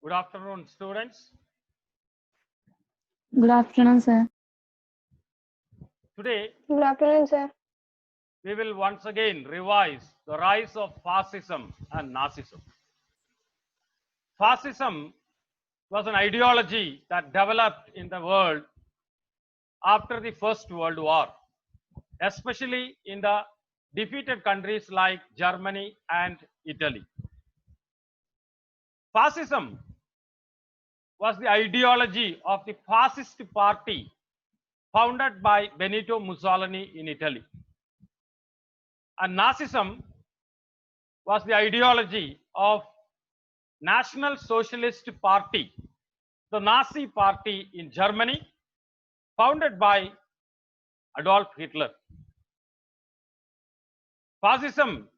Good afternoon, students. Good afternoon, sir. Today, Good afternoon, sir. we will once again revise the rise of fascism and Nazism. Fascism was an ideology that developed in the world after the First World War, especially in the defeated countries like Germany and Italy. Fascism was the ideology of the fascist party founded by Benito Mussolini in Italy. And Nazism was the ideology of National Socialist Party, the Nazi party in Germany, founded by Adolf Hitler. Fascism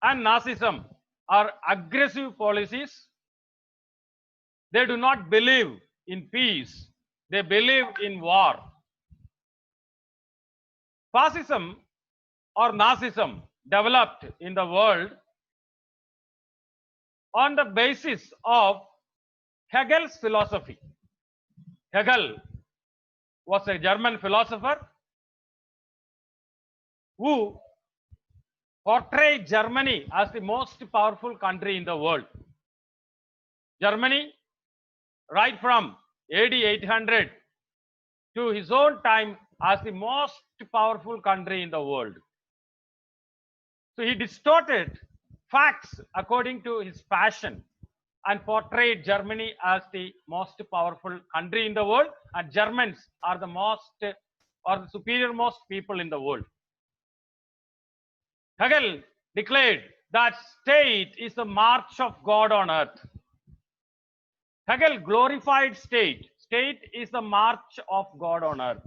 and Nazism are aggressive policies. They do not believe in peace, they believe in war. Fascism or Nazism developed in the world on the basis of Hegel's philosophy. Hegel was a German philosopher who portrayed Germany as the most powerful country in the world. Germany, right from AD 800 to his own time, as the most powerful country in the world. So he distorted facts according to his passion and portrayed Germany as the most powerful country in the world, and Germans are the most or the superior-most people in the world. Hegel declared that state is the march of God on earth. Hegel glorified state. State is the march of God on earth.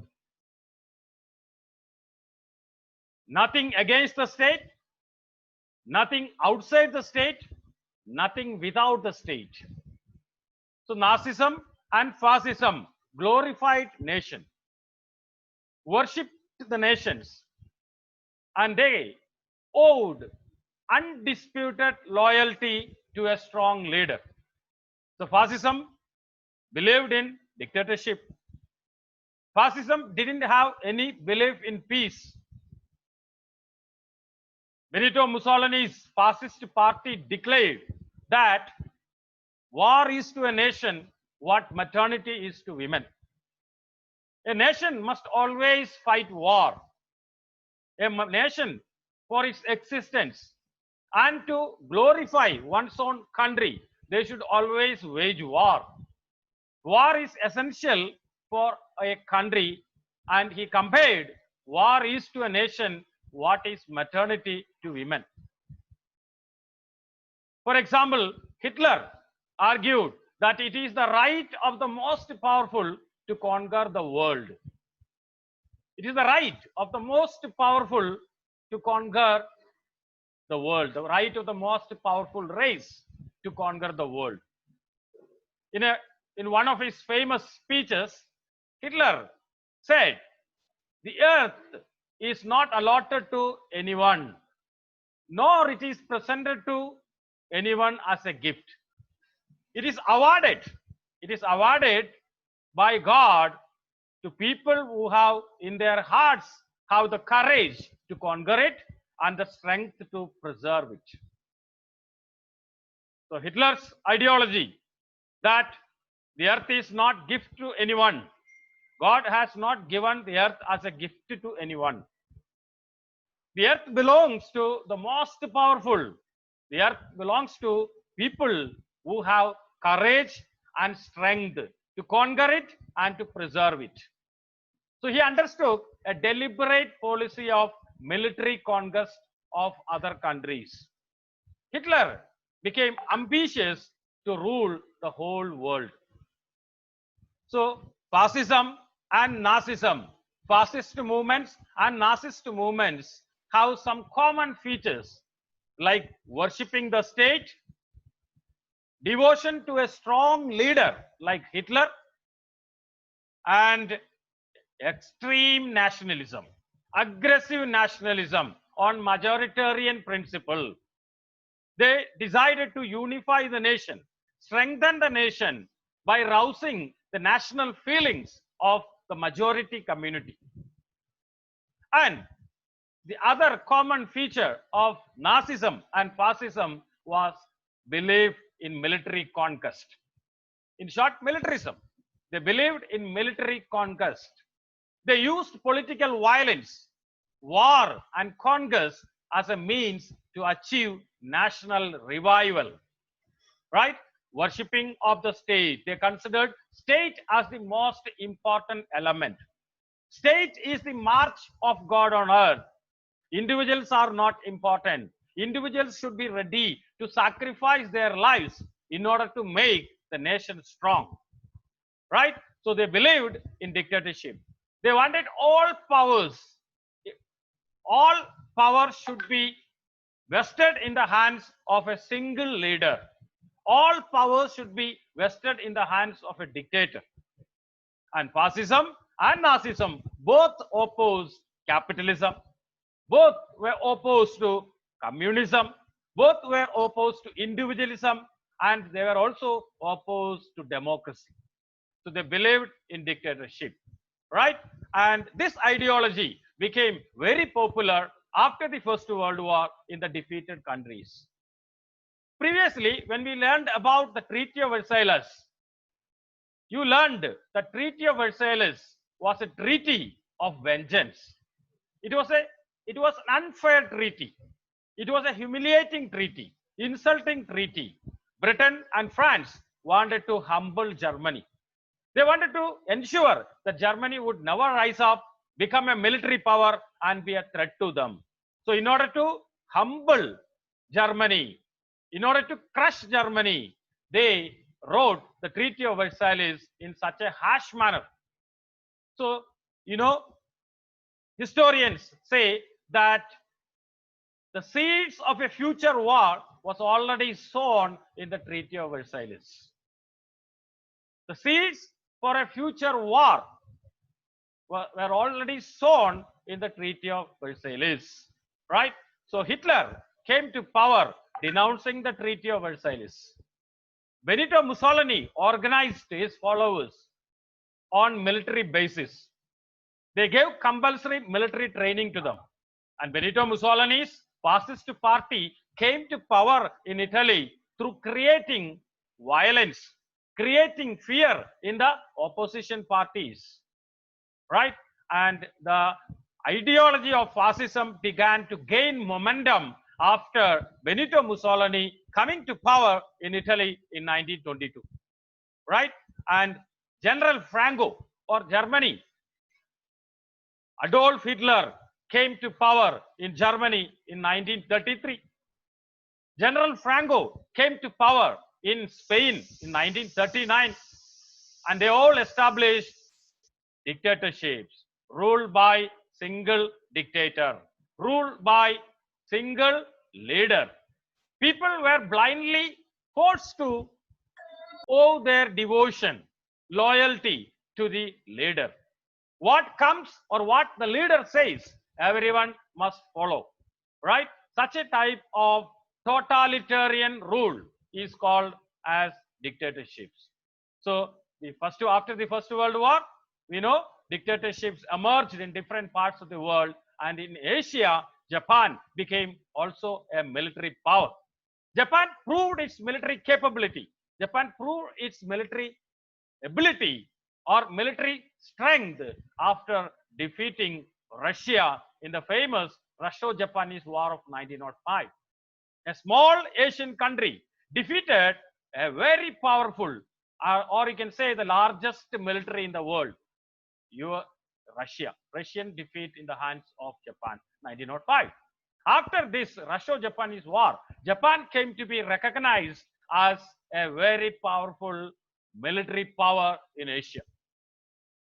Nothing against the state, nothing outside the state, nothing without the state. So Nazism and Fascism glorified nation, worshipped the nations, and they owed undisputed loyalty to a strong leader. So Fascism believed in dictatorship. Fascism didn't have any belief in peace. Benito Mussolini's fascist party declared that war is to a nation what maternity is to women. A nation must always fight war. A nation, for its existence and to glorify one's own country, they should always wage war. War is essential for a country, and he compared war is to a nation what is maternity to women. For example, Hitler argued that it is the right of the most powerful to conquer the world. It is the right of the most powerful to conquer the world, the right of the most powerful race to conquer the world. In one of his famous speeches, Hitler said, "The earth is not allotted to anyone, nor it is presented to anyone as a gift. It is awarded. It is awarded by God to people who have in their hearts have the courage to conquer it and the strength to preserve it." So Hitler's ideology that the earth is not gift to anyone. God has not given the earth as a gift to anyone. The earth belongs to the most powerful. The earth belongs to people who have courage and strength to conquer it and to preserve it. So he undertook a deliberate policy of military conquest of other countries. Hitler became ambitious to rule the whole world. So fascism and Nazism, fascist movements and Nazist movements have some common features like worshipping the state, devotion to a strong leader like Hitler, and extreme nationalism, aggressive nationalism on majoritarian principle. They decided to unify the nation, strengthen the nation by rousing the national feelings of the majority community. And the other common feature of Nazism and fascism was belief in military conquest. In short, militarism. They believed in military conquest. They used political violence, war, and conquest as a means to achieve national revival. Right? Worshipping of the state. They considered state as the most important element. State is the march of God on earth. Individuals are not important. Individuals should be ready to sacrifice their lives in order to make the nation strong. Right? So they believed in dictatorship. They wanted all powers. All power should be vested in the hands of a single leader. All powers should be vested in the hands of a dictator. And fascism and Nazism both opposed capitalism. Both were opposed to communism. Both were opposed to individualism. And they were also opposed to democracy. So they believed in dictatorship, right? And this ideology became very popular after the First World War in the defeated countries. Previously, when we learned about the Treaty of Versailles, you learned the Treaty of Versailles was a treaty of vengeance. It was an unfair treaty. It was a humiliating treaty, insulting treaty. Britain and France wanted to humble Germany. They wanted to ensure that Germany would never rise up, become a military power, and be a threat to them. So, in order to humble Germany, in order to crush Germany, they wrote the Treaty of Versailles in such a harsh manner. So, historians say that the seeds of a future war was already sown in the Treaty of Versailles. The seeds for a future war were already sown in the Treaty of Versailles, right? So Hitler came to power denouncing the Treaty of Versailles. Benito Mussolini organized his followers on military basis. They gave compulsory military training to them. And Benito Mussolini's fascist party came to power in Italy through creating violence, creating fear in the opposition parties, right? And the ideology of fascism began to gain momentum after Benito Mussolini coming to power in Italy in 1922, right? And General Franco or Germany, Adolf Hitler came to power in Germany in 1933. General Franco came to power in Spain in 1939, and they all established dictatorships ruled by single dictator, ruled by single leader. People were blindly forced to owe their devotion, loyalty to the leader. What comes or what the leader says, everyone must follow, right? Such a type of totalitarian rule is called as dictatorships. So after the First World War, we know dictatorships emerged in different parts of the world, and in Asia, Japan became also a military power. Japan proved its military capability. Japan proved its military ability or military strength after defeating Russia in the famous Russo-Japanese War of 1905. A small Asian country defeated a very powerful, or you can say the largest military in the world, Russia. Russian defeat in the hands of Japan, 1905. After this Russo-Japanese War, Japan came to be recognized as a very powerful military power in Asia.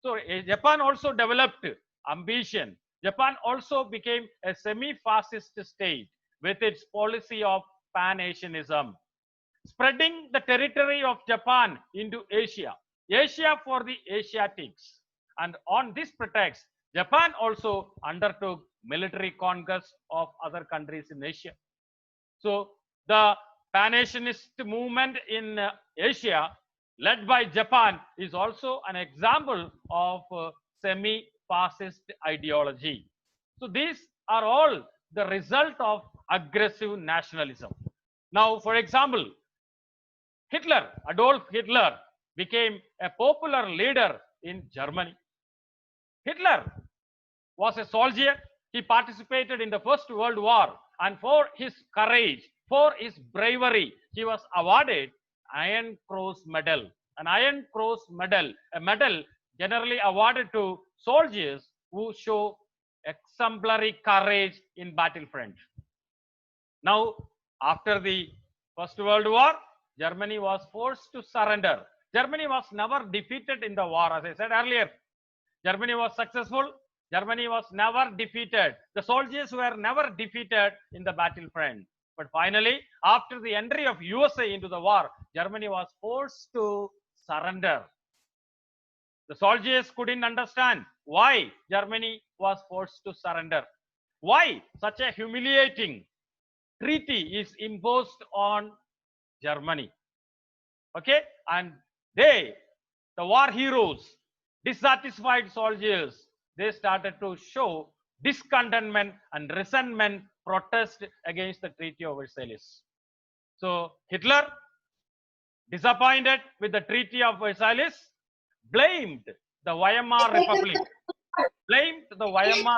So Japan also developed ambition. Japan also became a semi-fascist state with its policy of Pan-Asianism, spreading the territory of Japan into Asia, Asia for the Asiatics. And on this pretext, Japan also undertook military conquest of other countries in Asia. So the Pan-Asianist movement in Asia, led by Japan, is also an example of semi-fascist ideology. So these are all the result of aggressive nationalism. Now, for example, Adolf Hitler, became a popular leader in Germany. Hitler was a soldier. He participated in the First World War, and for his courage, for his bravery, he was awarded Iron Cross Medal. An Iron Cross Medal, a medal generally awarded to soldiers who show exemplary courage in battlefront. Now, after the First World War, Germany was forced to surrender. Germany was never defeated in the war, as I said earlier. Germany was successful. Germany was never defeated. The soldiers were never defeated in the battlefront. But finally, after the entry of USA into the war, Germany was forced to surrender. The soldiers couldn't understand why Germany was forced to surrender. Why such a humiliating treaty is imposed on Germany. Okay, and the war heroes, dissatisfied soldiers, they started to show discontentment and resentment, protest against the Treaty of Versailles. So Hitler, disappointed with the Treaty of Versailles, blamed the Weimar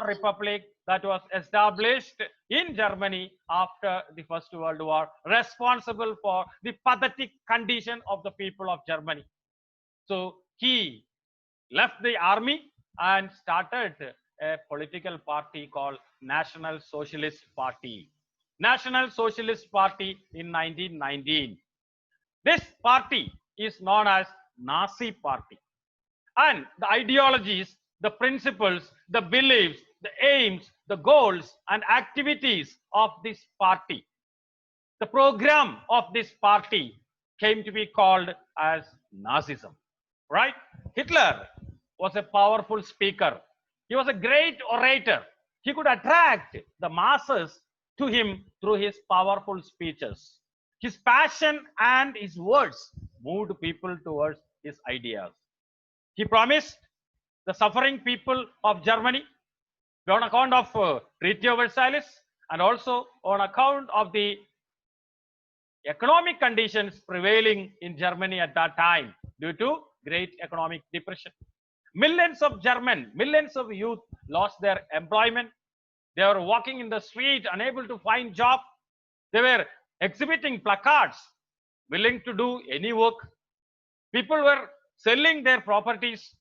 Republic, that was established in Germany after the First World War, responsible for the pathetic condition of the people of Germany. So he left the army and started a political party called National Socialist Party. National Socialist Party in 1919. This party is known as Nazi Party. And the ideologies, the principles, the beliefs, the aims, the goals and activities of this party, the program of this party came to be called as Nazism, right? Hitler was a powerful speaker. He was a great orator. He could attract the masses to him through his powerful speeches. His passion and his words moved people towards his ideas. He promised the suffering people of Germany, on account of Treaty of Versailles, and also on account of the economic conditions prevailing in Germany at that time due to great economic depression. Millions of youth lost their employment. They were walking in the street, unable to find job. They were exhibiting placards, willing to do any work. People were selling their properties.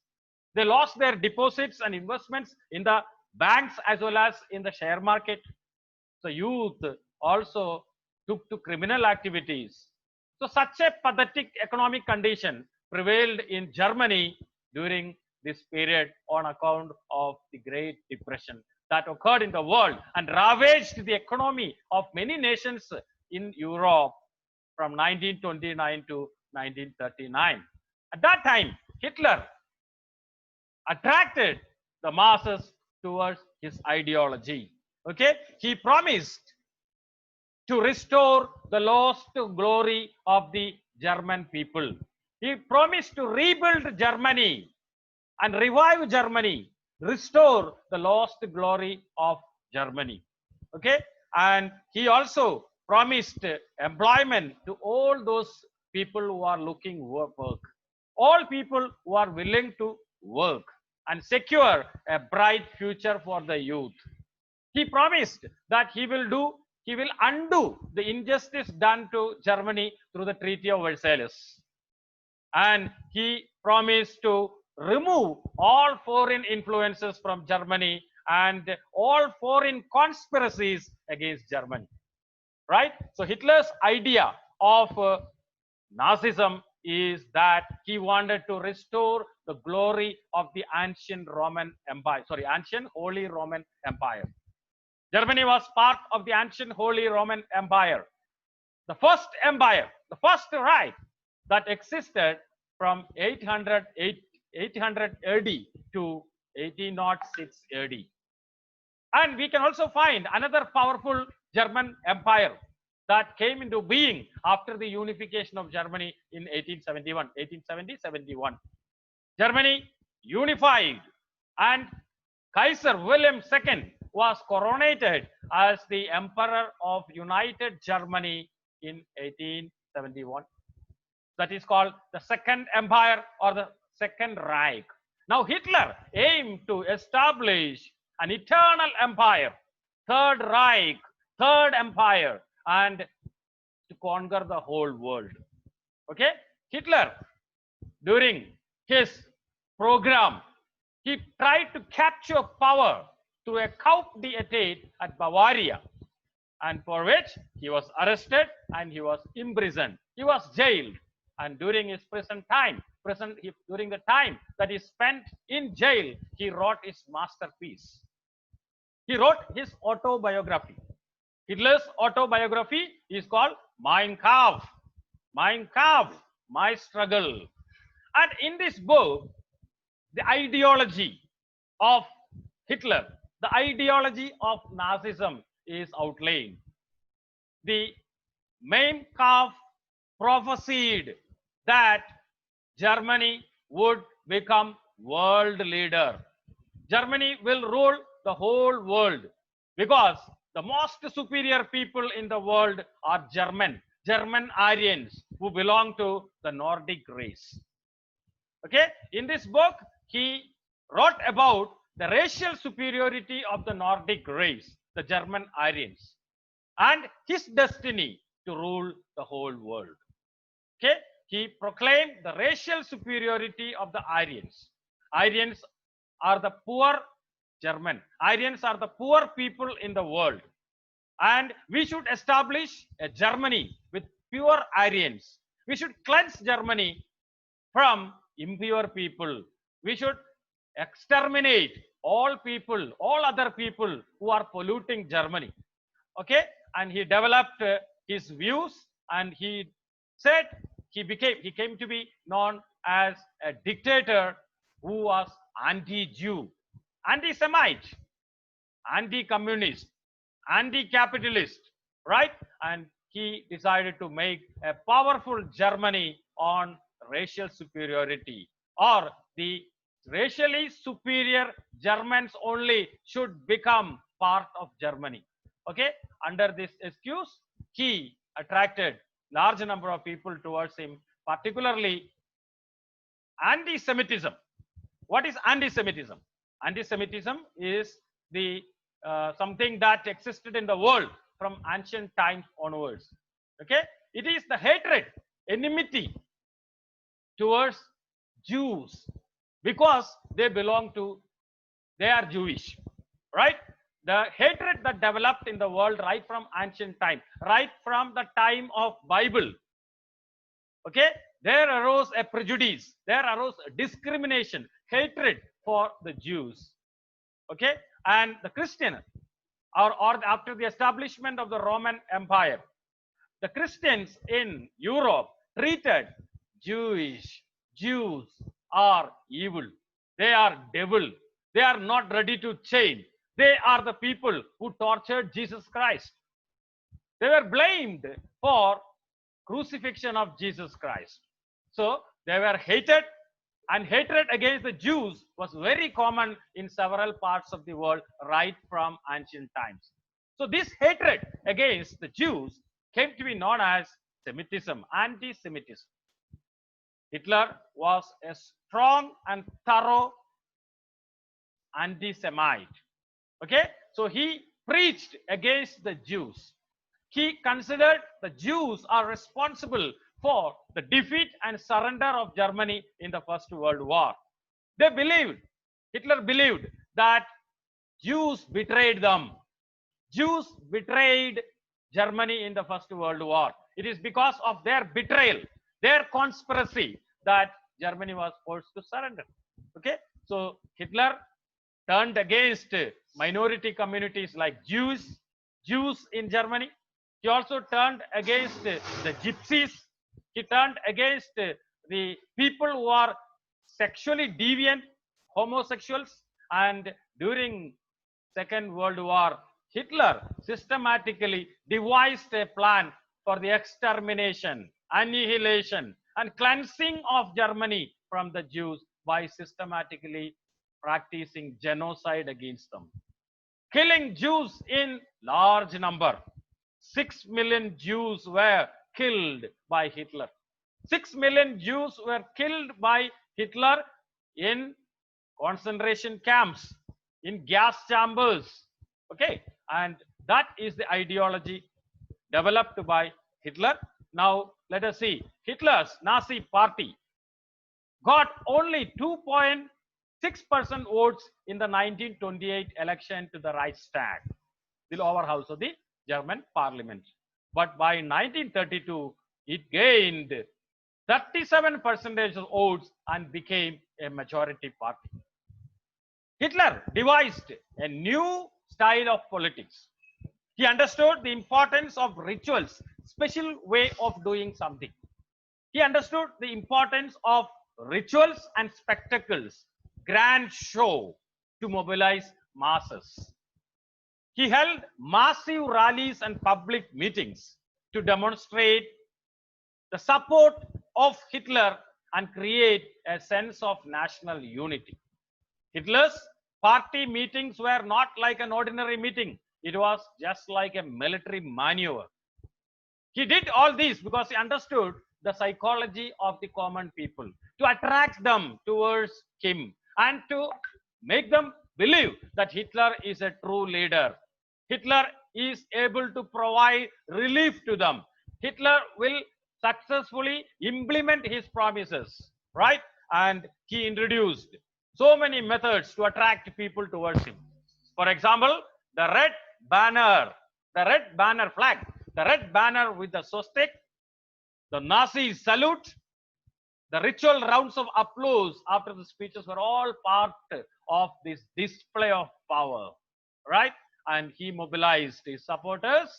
They lost their deposits and investments in the banks as well as in the share market. So youth also took to criminal activities. So such a pathetic economic condition prevailed in Germany during this period on account of the Great Depression that occurred in the world and ravaged the economy of many nations in Europe from 1929 to 1939. At that time, Hitler attracted the masses towards his ideology. Okay, he promised to restore the lost glory of the German people. He promised to rebuild Germany and revive Germany, restore the lost glory of Germany. Okay, and he also promised employment to all those people who are looking for work, all people who are willing to work and secure a bright future for the youth. He promised that he will undo the injustice done to Germany through the Treaty of Versailles. And he promised to remove all foreign influences from Germany and all foreign conspiracies against Germany. Right? So Hitler's idea of Nazism is that he wanted to restore the glory of the ancient Holy Roman Empire. Germany was part of the ancient Holy Roman Empire. The first empire, the first Reich that existed from 800 AD to 1806 AD. And we can also find another powerful German empire that came into being after the unification of Germany in 1871, 1870-71. Germany unified, and Kaiser William II was coronated as the Emperor of United Germany in 1871. That is called the Second Empire or the Second Reich. Now Hitler aimed to establish an eternal empire, Third Reich, Third Empire, and to conquer the whole world. Okay, Hitler, during his program, he tried to capture power through a coup d'etat at Bavaria, and for which he was arrested and he was imprisoned. He was jailed, and during his during the time that he spent in jail, he wrote his masterpiece. He wrote his autobiography. Hitler's autobiography is called Mein Kampf. Mein Kampf, my struggle. And in this book, the ideology of Hitler, the ideology of Nazism is outlined. The Mein Kampf prophesied that Germany would become world leader. Germany will rule the whole world because the most superior people in the world are German Aryans who belong to the Nordic race. Okay, in this book, he wrote about the racial superiority of the Nordic race, the German Aryans, and his destiny to rule the whole world. Okay, he proclaimed the racial superiority of the Aryans. Aryans are the poor German. Aryans are the poor people in the world. And we should establish a Germany with pure Aryans. We should cleanse Germany from impure people. We should exterminate all people, all other people who are polluting Germany. Okay, and he developed his views, and he said he came to be known as a dictator who was anti-Jew, anti-Semite, anti-communist, anti-capitalist, right? And he decided to make a powerful Germany on racial superiority, or the racially superior Germans only should become part of Germany. Okay, under this excuse, he attracted large number of people towards him, particularly anti-Semitism. What is anti-Semitism? Anti-Semitism is the something that existed in the world from ancient times onwards. Okay, it is the hatred, enmity towards Jews because they are Jewish, right? The hatred that developed in the world right from ancient time, right from the time of Bible. Okay, there arose a prejudice, there arose a discrimination, hatred for the Jews. Okay, and the Christian, or after the establishment of the Roman Empire, the Christians in Europe treated Jews are evil. They are devil. They are not ready to change. They are the people who tortured Jesus Christ. They were blamed for crucifixion of Jesus Christ. So they were hated, and hatred against the Jews was very common in several parts of the world right from ancient times. So this hatred against the Jews came to be known as Semitism, anti-Semitism. Hitler was a strong and thorough anti-Semite. Okay, so he preached against the Jews. He considered the Jews are responsible for the defeat and surrender of Germany in the First World War. Hitler believed that Jews betrayed them. Jews betrayed Germany in the First World War. It is because of their betrayal, their conspiracy, that Germany was forced to surrender. Okay, so Hitler turned against minority communities like Jews in Germany. He also turned against the gypsies. He turned against the people who are sexually deviant, homosexuals. And during Second World War, Hitler systematically devised a plan for the extermination, annihilation, and cleansing of Germany from the Jews by systematically practicing genocide against them, killing Jews in large number. 6 million Jews were killed by Hitler. 6 million Jews were killed by Hitler in concentration camps, in gas chambers. Okay, and that is the ideology developed by Hitler. Now, let us see. Hitler's Nazi party got only 2.6% votes in the 1928 election to the Reichstag, the lower house of the German parliament. But by 1932, it gained 37% of votes and became a majority party. Hitler devised a new style of politics. He understood the importance of rituals, special way of doing something. He understood the importance of rituals and spectacles, grand show to mobilize masses. He held massive rallies and public meetings to demonstrate the support of Hitler and create a sense of national unity. Hitler's party meetings were not like an ordinary meeting. It was just like a military maneuver. He did all this because he understood the psychology of the common people, to attract them towards him and to make them believe that Hitler is a true leader. Hitler is able to provide relief to them. Hitler will successfully implement his promises, right? And he introduced so many methods to attract people towards him. For example, the red banner flag, the red banner with the swastika, the Nazi salute, the ritual rounds of applause after the speeches were all part of this display of power, right? And he mobilized his supporters,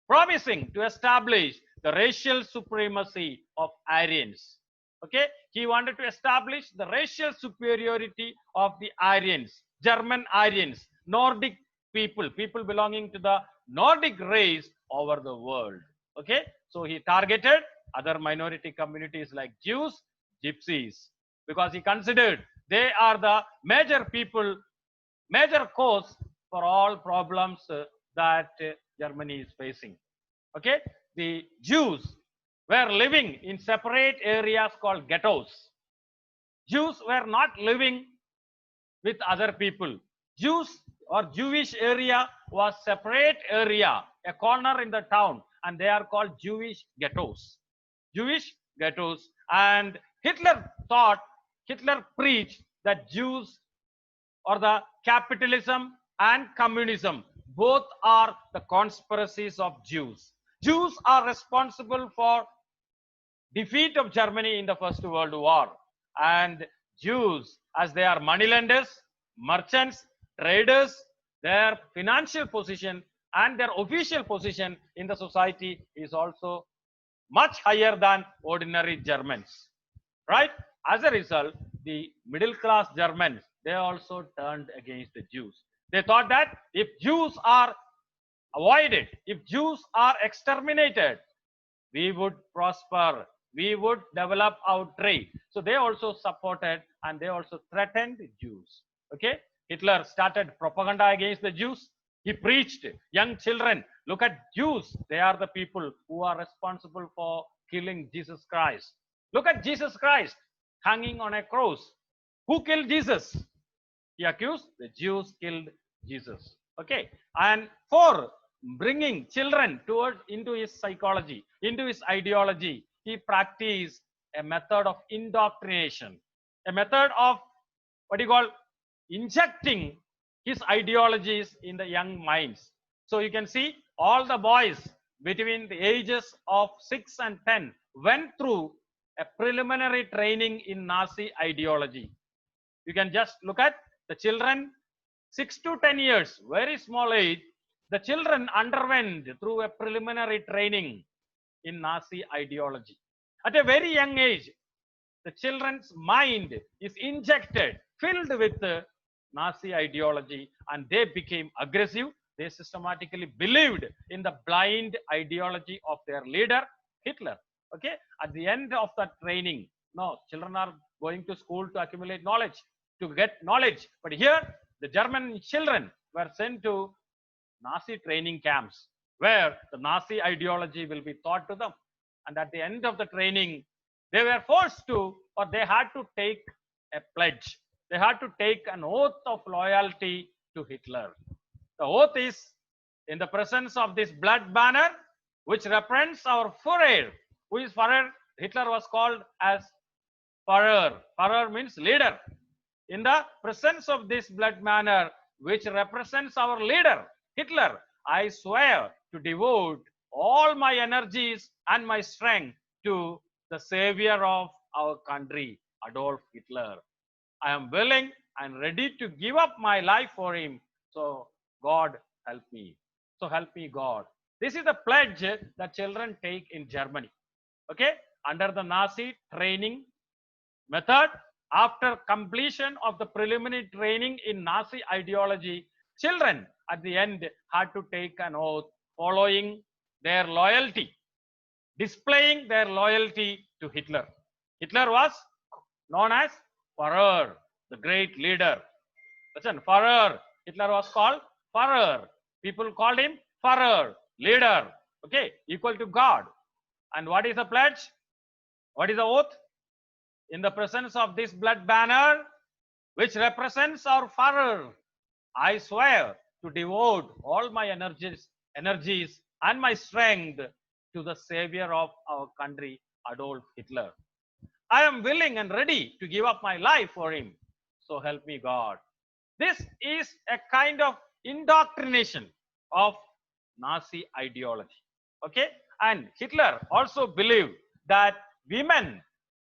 promising to establish the racial supremacy of Aryans. Okay, he wanted to establish the racial superiority of the Aryans, German Aryans, Nordic people belonging to the Nordic race over the world. Okay, so he targeted other minority communities like Jews, Gypsies, because he considered they are the major people, major cause for all problems that Germany is facing. Okay, the Jews were living in separate areas called ghettos. Jews were not living with other people. Jews or Jewish area was separate area, a corner in the town, and they are called Jewish ghettos. Jewish ghettos. And Hitler preached that Jews or the capitalism and communism both are the conspiracies of Jews. Jews are responsible for defeat of Germany in the First World War, and Jews, as they are moneylenders, merchants, traders, their financial position and their official position in the society is also much higher than ordinary Germans, right? As a result, the middle class Germans, they also turned against the Jews. They thought that if Jews are avoided, if Jews are exterminated, we would prosper, we would develop our trade. So they also supported and they also threatened the Jews. Okay, Hitler started propaganda against the Jews. He preached, young children, look at Jews, they are the people who are responsible for killing Jesus Christ. Look at Jesus Christ hanging on a cross. Who killed Jesus? He accused the Jews killed Jesus. Okay, and for bringing children into his psychology, into his ideology, he practiced a method of indoctrination, a method of what you call injecting his ideologies in the young minds. So you can see all the boys between the ages of 6 and 10 went through a preliminary training in Nazi ideology. You can just look at the children 6 to 10 years, very small age, the children underwent through a preliminary training in Nazi ideology. At a very young age, the children's mind is injected, filled with Nazi ideology, and they became aggressive, they systematically believed in the blind ideology of their leader, Hitler. Okay, at the end of the training, no, children are going to school to accumulate knowledge, to get knowledge. But here, the German children were sent to Nazi training camps where the Nazi ideology will be taught to them. And at the end of the training, they were forced to, or they had to take a pledge. They had to take an oath of loyalty to Hitler. The oath is in the presence of this blood banner, which represents our Führer. Who is Führer? Hitler was called as Führer. Führer means leader. In the presence of this blood banner, which represents our leader, Hitler, I swear to devote all my energies and my strength to the savior of our country, Adolf Hitler. I am willing and ready to give up my life for him. So God help me. So help me God. This is the pledge that children take in Germany. Okay, under the Nazi training method, after completion of the preliminary training in Nazi ideology, children at the end had to take an oath following their loyalty, displaying their loyalty to Hitler. Hitler was known as Führer, the great leader. Listen, Führer. Hitler was called Führer. People called him Führer, leader. Okay, equal to God. And what is the pledge? What is the oath? In the presence of this blood banner, which represents our Führer, I swear to devote all my energies and my strength to the savior of our country, Adolf Hitler. I am willing and ready to give up my life for him. So help me God. This is a kind of indoctrination of Nazi ideology. Okay, and Hitler also believed that women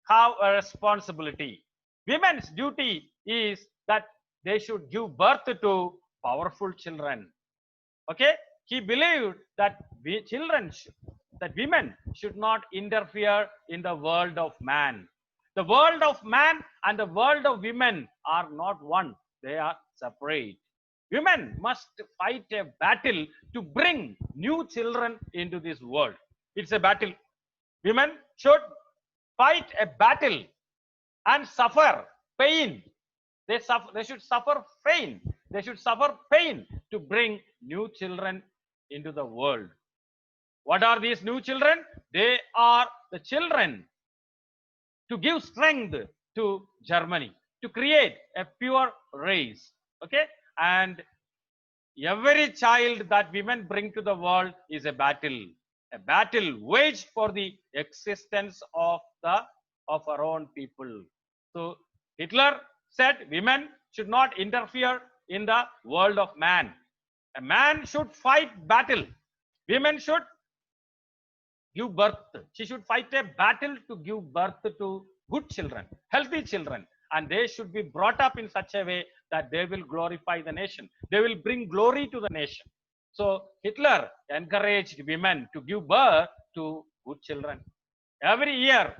have a responsibility. Women's duty is that they should give birth to powerful children. Okay, he believed that women should not interfere in the world of man. The world of man and the world of women are not one, they are separate. Women must fight a battle to bring new children into this world. It's a battle. Women should fight a battle and suffer pain. They should suffer pain. They should suffer pain to bring new children into the world. What are these new children? They are the children to give strength to Germany, to create a pure race. Okay, and every child that women bring to the world is a battle waged for the existence of our own people. So Hitler said women should not interfere in the world of man. A man should fight battle. Women should give birth. She should fight a battle to give birth to good children, healthy children, and they should be brought up in such a way that they will glorify the nation. They will bring glory to the nation. So Hitler encouraged women to give birth to good children. Every year,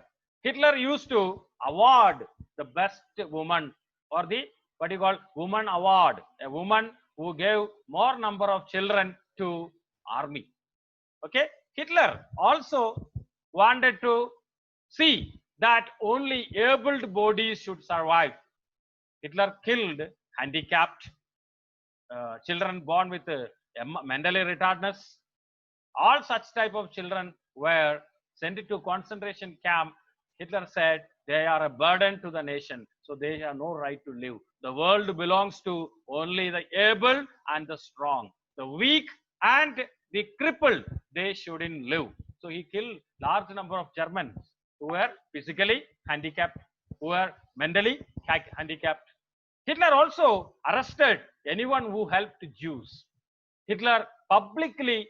Hitler used to award the best woman, or the what you call woman award, a woman who gave more number of children to army. Okay, Hitler also wanted to see that only abled bodies should survive. Hitler killed handicapped children born with mentally retardedness. All such type of children were sent to concentration camp. Hitler said they are a burden to the nation, so they have no right to live. The world belongs to only the able and the strong. The weak and the crippled, they shouldn't live. So he killed large number of Germans who were physically handicapped, who were mentally handicapped. Hitler also arrested anyone who helped Jews. Hitler publicly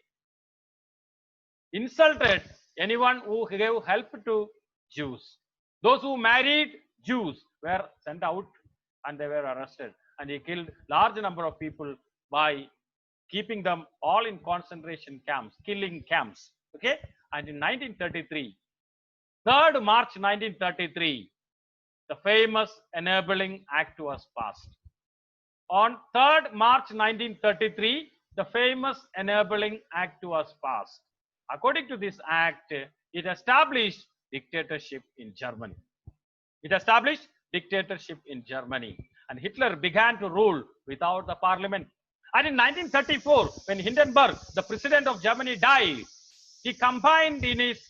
insulted anyone who gave help to Jews. Those who married Jews were sent out and they were arrested. And he killed large number of people by keeping them all in concentration camps, killing camps. Okay? And in 1933, 3rd March 1933, the famous Enabling Act was passed. On 3rd March 1933, the famous Enabling Act was passed. According to this act, it established dictatorship in Germany. It established dictatorship in Germany, and Hitler began to rule without the parliament. And in 1934, when Hindenburg, the president of Germany, died, he combined in his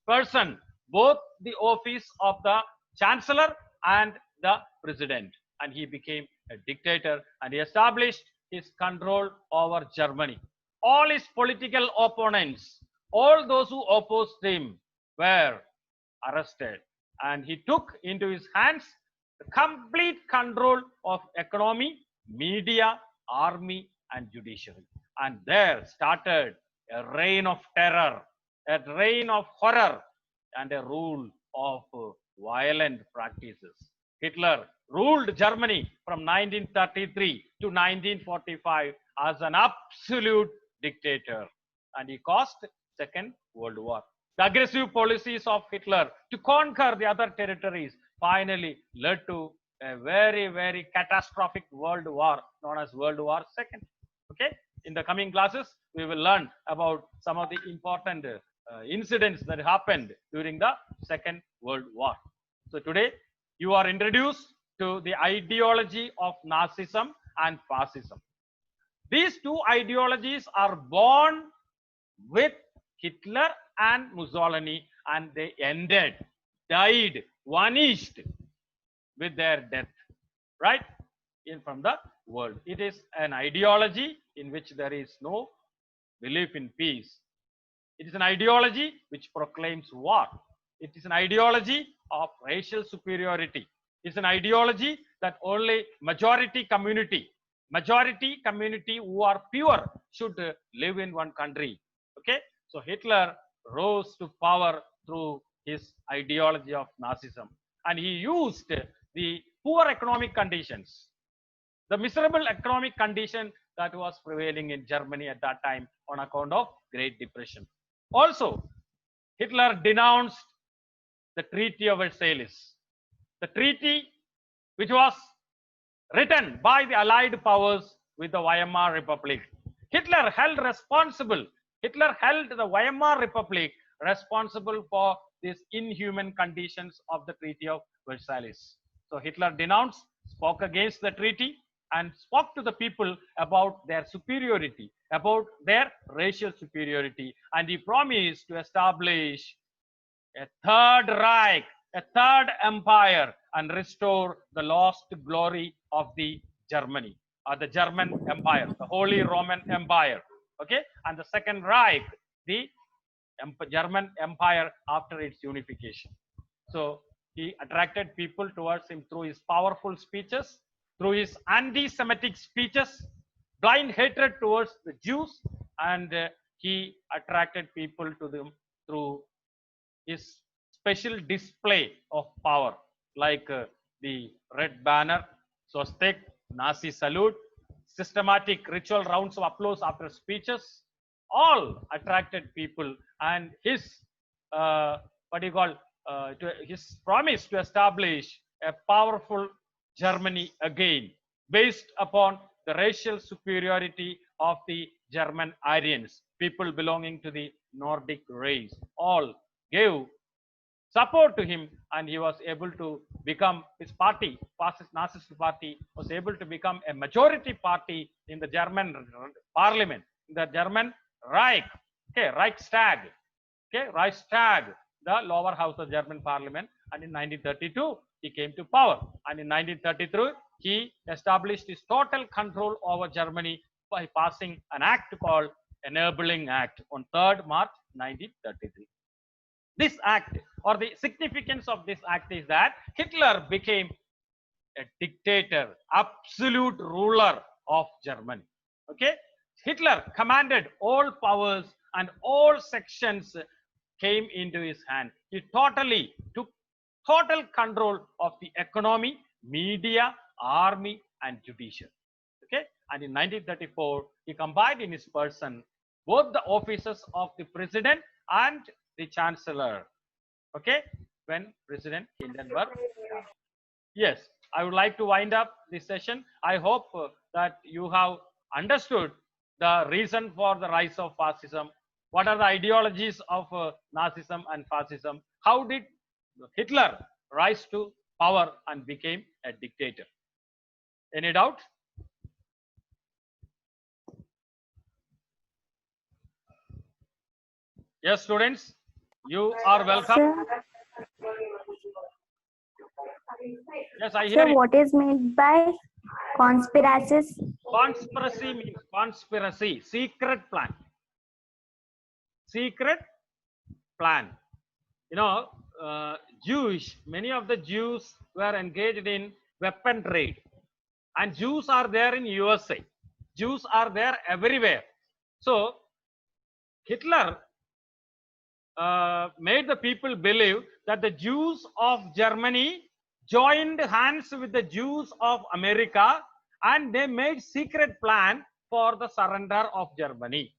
person both the office of the chancellor and the president, and he became a dictator, and he established his control over Germany. All his political opponents, all those who opposed him, were arrested, and he took into his hands the complete control of economy, media, army, and judiciary. And there started a reign of terror, a reign of horror, and a rule of violent practices. Hitler ruled Germany from 1933 to 1945 as an absolute dictator, and he caused Second World War. The aggressive policies of Hitler to conquer the other territories finally led to a very, very catastrophic world war known as World War II. Okay, in the coming classes, we will learn about some of the important incidents that happened during the Second World War. So today, you are introduced to the ideology of Nazism and Fascism. These two ideologies are born with Hitler and Mussolini, and they ended, died, vanished with their death, right? From the world. It is an ideology in which there is no belief in peace. It is an ideology which proclaims war. It is an ideology of racial superiority. It's an ideology that only majority community who are pure should live in one country. Okay, so Hitler rose to power through his ideology of Nazism, and he used the poor economic conditions, the miserable economic condition that was prevailing in Germany at that time on account of Great Depression. Also, Hitler denounced the Treaty of Versailles, the treaty which was written by the Allied powers with the Weimar Republic. Hitler held the Weimar Republic responsible for these inhuman conditions of the Treaty of Versailles. So Hitler denounced, spoke against the treaty, and spoke to the people about their superiority, about their racial superiority, and he promised to establish a third Reich, a third empire, and restore the lost glory of the Germany, or the German Empire, the Holy Roman Empire. Okay, and the Second Reich, the German Empire after its unification. So he attracted people towards him through his powerful speeches, through his anti-Semitic speeches, blind hatred towards the Jews, and he attracted people to them through his special display of power, like the red banner, swastik, Nazi salute, systematic ritual rounds of applause after speeches, all attracted people, and his his promise to establish a powerful Germany again, based upon the racial superiority of the German Aryans, people belonging to the Nordic race, all gave support to him, and he was able to become, his party, fascist Nazist party, was able to become a majority party in the German parliament, in the German Reich, okay, Reichstag, the lower house of German parliament. And in 1932, he came to power. And in 1933, he established his total control over Germany by passing an act called Enabling Act on 3rd March 1933. This act, or the significance of this act, is that Hitler became a dictator, absolute ruler of Germany. Okay, Hitler commanded all powers, and all sections came into his hand. He totally took total control of the economy, media, army, and judiciary. Okay, and in 1934, he combined in his person both the offices of the president and the chancellor. Okay, when President Hindenburg. Yes, I would like to wind up this session. I hope that you have understood the reason for the rise of fascism, what are the ideologies of Nazism and fascism, how did Hitler rise to power and became a dictator. Any doubt? Yes, students, you are welcome. Sir, Yes, I hear sir, you. what is meant by conspiracies? Conspiracy means conspiracy, secret plan. Secret plan. You know, many of the Jews were engaged in weapon trade, and Jews are there in USA. Jews are there everywhere. So Hitler made the people believe that the Jews of Germany joined hands with the Jews of America, and they made secret plan for the surrender of Germany.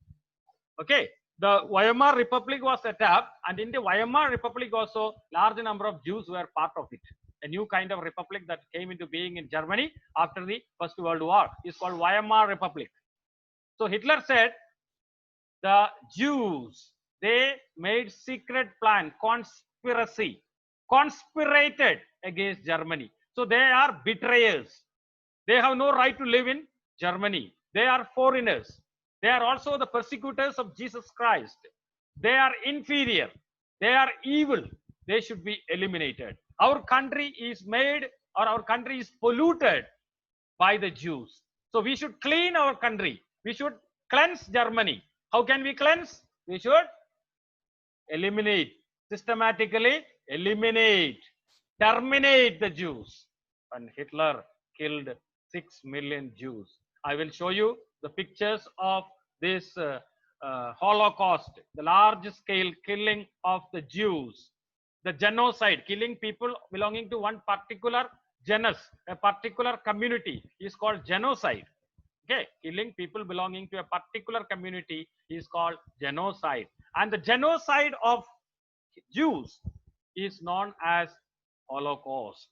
Okay, the Weimar Republic was set up, and in the Weimar Republic also large number of Jews were part of it. A new kind of republic that came into being in Germany after the First World War is called Weimar Republic. So Hitler said the Jews, they made secret plan, conspiracy, conspirated against Germany. So they are betrayers. They have no right to live in Germany. They are foreigners. They are also the persecutors of Jesus Christ. They are inferior. They are evil. They should be eliminated. Our country is made, or our country is polluted by the Jews. So we should clean our country. We should cleanse Germany. How can we cleanse? We should eliminate, systematically eliminate, terminate the Jews. And Hitler killed 6 million Jews. I will show you the pictures of this Holocaust, the large scale killing of the Jews, the genocide, killing people belonging to one particular genus, a particular community is called genocide. Okay, killing people belonging to a particular community is called genocide. And the genocide of Jews is known as Holocaust.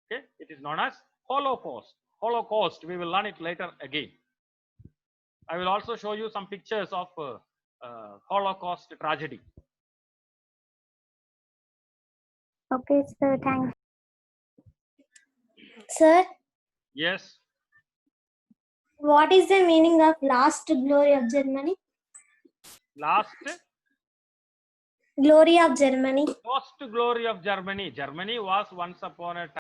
Okay, it is known as Holocaust. Holocaust, we will learn it later again. I will also show you some pictures of Holocaust tragedy. Okay, sir, thank you. Sir, Yes, what is the meaning of last glory of Germany? last Glory of Germany. lost glory of Germany. Germany was once upon a time